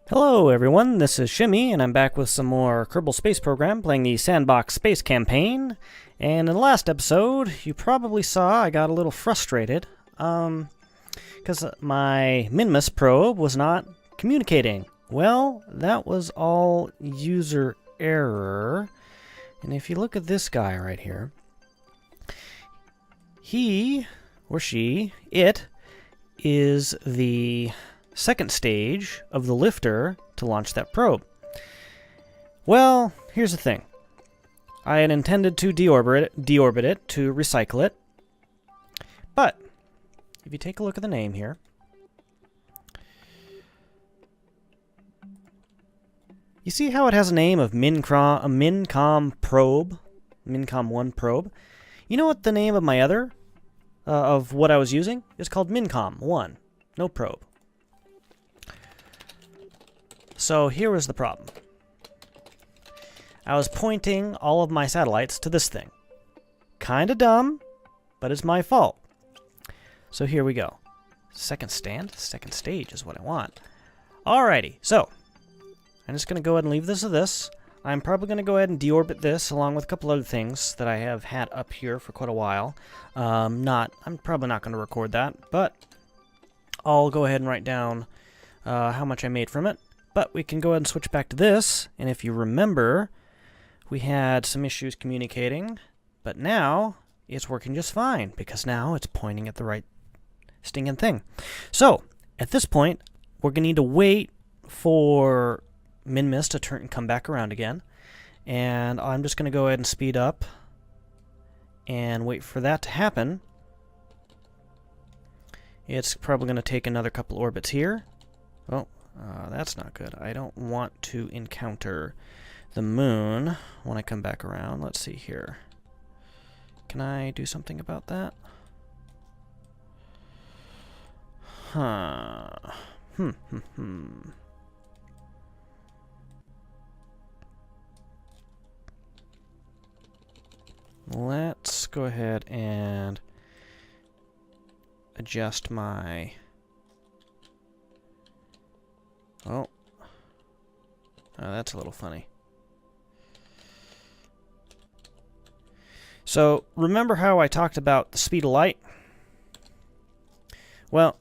Hello everyone, this is Shimmy, and I'm back with some more Kerbal Space Program, playing the Sandbox Space Campaign. And in the last episode, you probably saw I got a little frustrated, because my Minmus Probe was not communicating. Well, that was all user error. And if you look at this guy right here, he, or she, it, is the second stage of the lifter to launch that probe. Well, here's the thing. I had intended to deorbit it to recycle it. But if you take a look at the name here, you see how it has a name of Mincom Probe, Mincom 1 Probe. You know what the name of my other, of what I was using? It's called Mincom 1, no probe. So here was the problem. I was pointing all of my satellites to this thing. Kinda dumb, but it's my fault. So here we go. Second stage is what I want. Alrighty, so I'm just going to go ahead and leave this as this. I'm probably going to go ahead and deorbit this along with a couple other things that I have had up here for quite a while. I'm probably not going to record that, but I'll go ahead and write down how much I made from it. But we can go ahead and switch back to this, and if you remember, we had some issues communicating, but now it's working just fine, because now it's pointing at the right stinging thing. So, at this point, we're going to need to wait for Minmus to turn and come back around again, and I'm just going to go ahead and speed up and wait for that to happen. It's probably going to take another couple orbits here. Oh. That's not good. I don't want to encounter the moon when I come back around. Let's see here. Can I do something about that? Huh. Let's go ahead and adjust my... Oh, that's a little funny. So, remember how I talked about the speed of light? Well,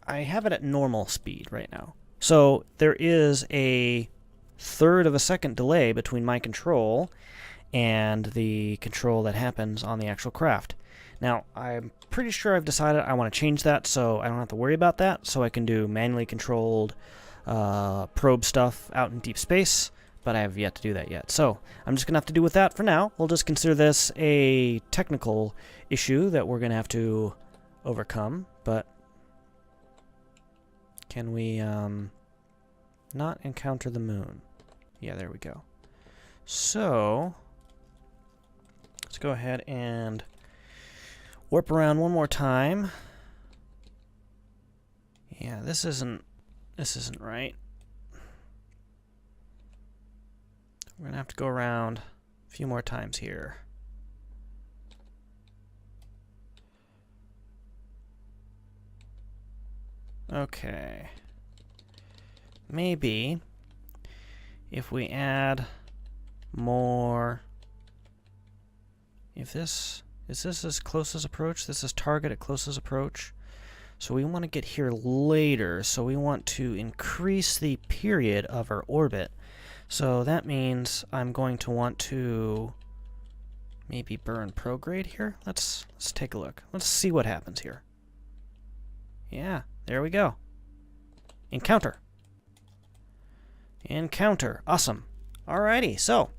I have it at normal speed right now. So, there is a third of a second delay between my control and the control that happens on the actual craft. Now, I'm pretty sure I've decided I want to change that so I don't have to worry about that, so I can do manually controlled probe stuff out in deep space, but I have yet to do that yet. So, I'm just going to have to do with that for now. We'll just consider this a technical issue that we're going to have to overcome, but can we not encounter the moon? Yeah, there we go. So, let's go ahead and warp around one more time. Yeah, this isn't right. We're gonna have to go around a few more times here. Okay. Maybe if we add more... If this... Is this as close as approach? This is target at closest approach. So we want to get here later. So we want to increase the period of our orbit. So that means I'm going to want to maybe burn prograde here. Let's take a look. Let's see what happens here. Yeah, there we go. Encounter. Encounter. Awesome. Alrighty, so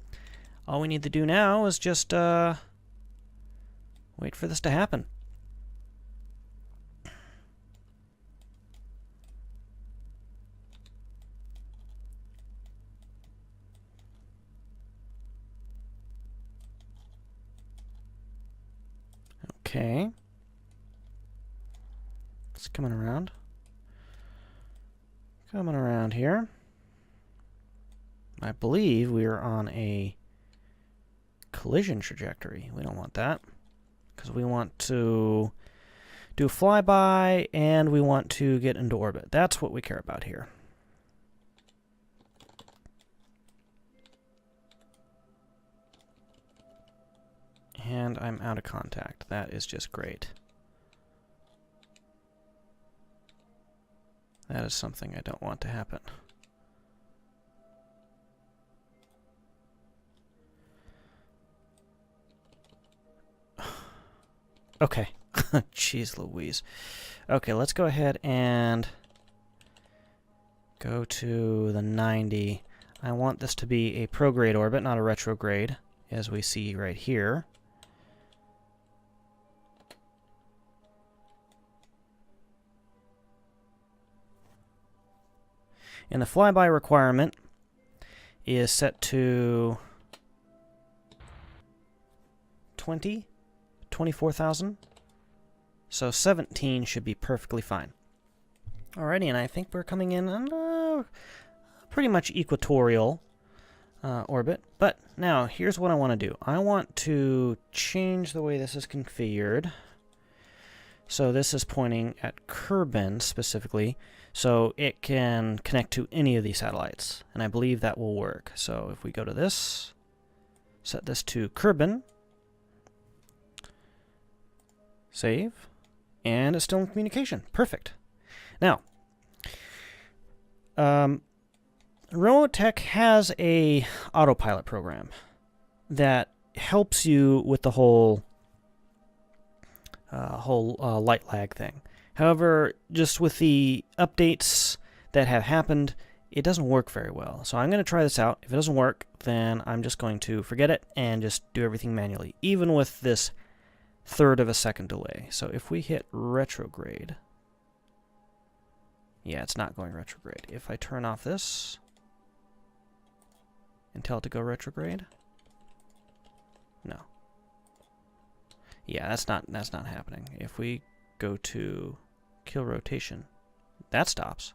all we need to do now is just wait for this to happen. Okay. It's coming around. Coming around here. I believe we are on a collision trajectory. We don't want that, because we want to do a flyby, and we want to get into orbit. That's what we care about here. And I'm out of contact. That is just great. That is something I don't want to happen. Okay. Jeez Louise. Okay, let's go ahead and go to the 90. I want this to be a prograde orbit, not a retrograde, as we see right here. And the flyby requirement is set to 24,000. So 17 should be perfectly fine. Alrighty, and I think we're coming in on pretty much equatorial orbit. But now, here's what I want to do. I want to change the way this is configured. So this is pointing at Kerbal specifically, so it can connect to any of these satellites. And I believe that will work. So if we go to this, set this to Kerbal, save, and it's still in communication. Perfect. Now, Remote Tech has a autopilot program that helps you with the whole light lag thing. However, just with the updates that have happened, it doesn't work very well. So I'm going to try this out. If it doesn't work, then I'm just going to forget it and just do everything manually, even with this third of a second delay. So if we hit retrograde, yeah, it's not going retrograde. If I turn off this and tell it to go retrograde, no. Yeah, that's not happening. If we go to kill rotation, that stops.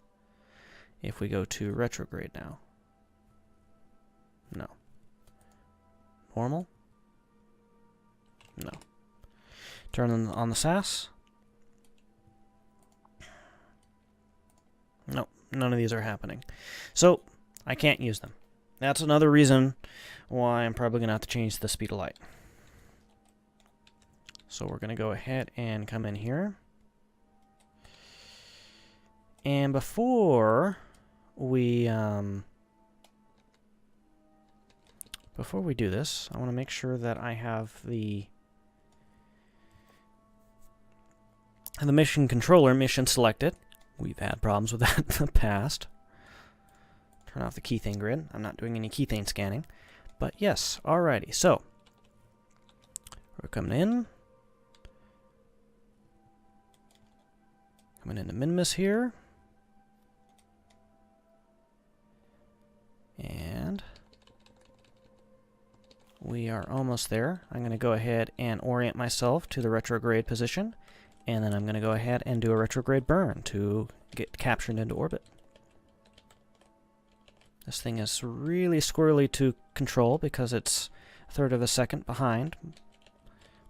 If we go to retrograde now, no. Normal? No. Turn on the SAS. Nope, none of these are happening. So, I can't use them. That's another reason why I'm probably going to have to change the speed of light. So we're going to go ahead and come in here. And before we do this, I want to make sure that I have the mission controller mission selected. We've had problems with that in the past. Turn off the keythane grid. I'm not doing any keythane scanning. But yes, alrighty. So, we're coming in. Coming into Minmus here. And we are almost there. I'm going to go ahead and orient myself to the retrograde position. And then I'm going to go ahead and do a retrograde burn to get captured into orbit. This thing is really squirrely to control because it's a third of a second behind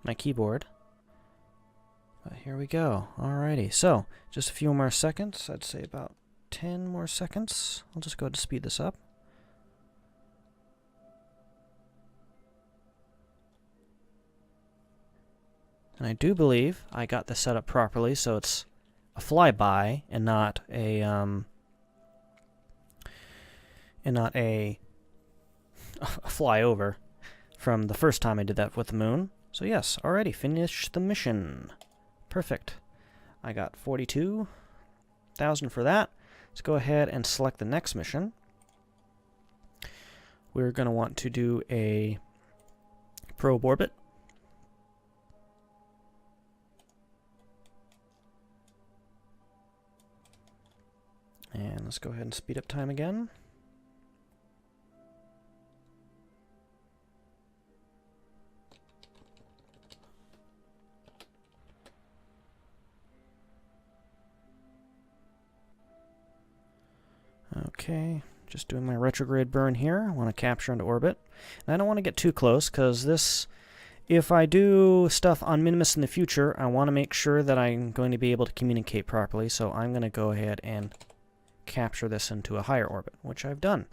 my keyboard. But here we go. Alrighty, so just a few more seconds. I'd say about 10 more seconds. I'll just go ahead and speed this up. And I do believe I got this set up properly, so it's a flyby and not a flyover from the first time I did that with the moon. So yes, already finished the mission. Perfect. I got 42,000 for that. Let's go ahead and select the next mission. We're going to want to do a probe orbit. And let's go ahead and speed up time again. Okay, just doing my retrograde burn here. I want to capture into orbit. And I don't want to get too close because this if I do stuff on Minmus in the future, I want to make sure that I'm going to be able to communicate properly, so I'm going to go ahead and capture this into a higher orbit, which I've done.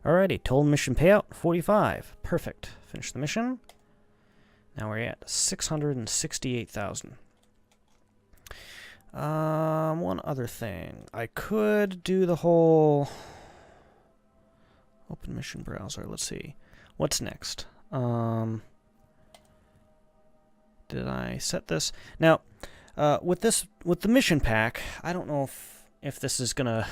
Alrighty, total mission payout, 45. Perfect. Finish the mission. Now we're at 668,000. One other thing. I could do the whole open mission browser. Let's see. What's next? Did I set this? Now, with the mission pack, I don't know if this is gonna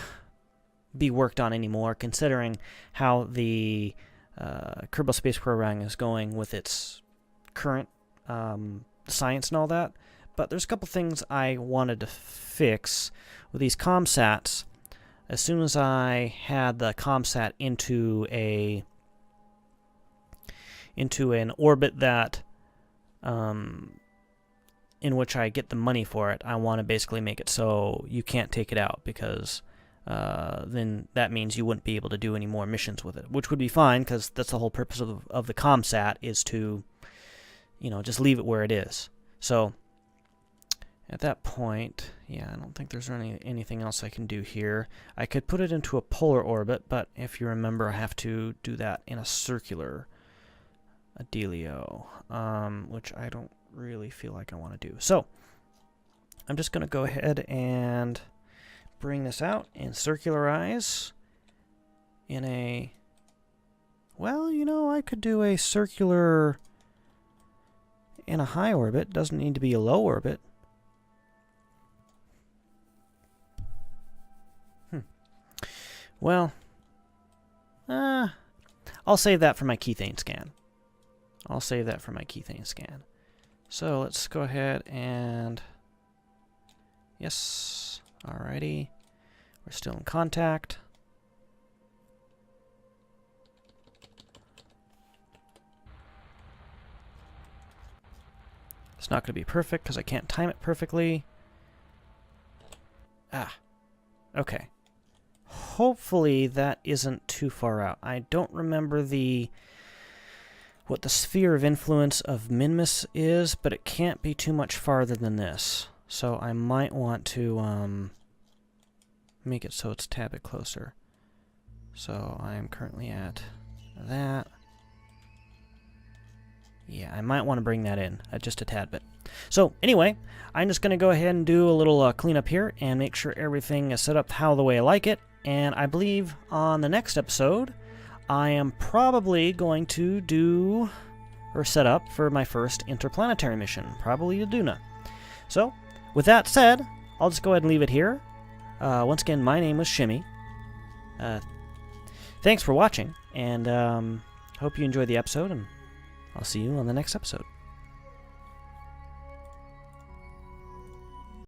be worked on anymore, considering how the Kerbal Space Program is going with its current science and all that. But there's a couple things I wanted to fix with these ComSats. As soon as I had the ComSat into an orbit that in which I get the money for it, I want to basically make it so you can't take it out, because then that means you wouldn't be able to do any more missions with it, which would be fine, because that's the whole purpose of the ComSat, is to, you know, just leave it where it is. So at that point, yeah, I don't think there's anything else I can do here. I could put it into a polar orbit, but if you remember, I have to do that in a circular dealio, which I don't really feel like I want to do. So I'm just going to go ahead and bring this out and circularize in a, well, you know, I could do a circular in a high orbit. Doesn't need to be a low orbit. Well, I'll save that for my keythane scan. So let's go ahead and, yes, alrighty, we're still in contact. It's not going to be perfect because I can't time it perfectly. Okay. Hopefully that isn't too far out. I don't remember what the sphere of influence of Minmus is, but it can't be too much farther than this. So I might want to make it so it's a tad bit closer. So I am currently at that. Yeah, I might want to bring that in just a tad bit. So anyway, I'm just going to go ahead and do a little cleanup here and make sure everything is set up the way I like it. And I believe on the next episode, I am probably going to do, or set up for my first interplanetary mission, probably to Duna. So, with that said, I'll just go ahead and leave it here. Once again, my name was Shimmy. Thanks for watching, and hope you enjoyed the episode, and I'll see you on the next episode.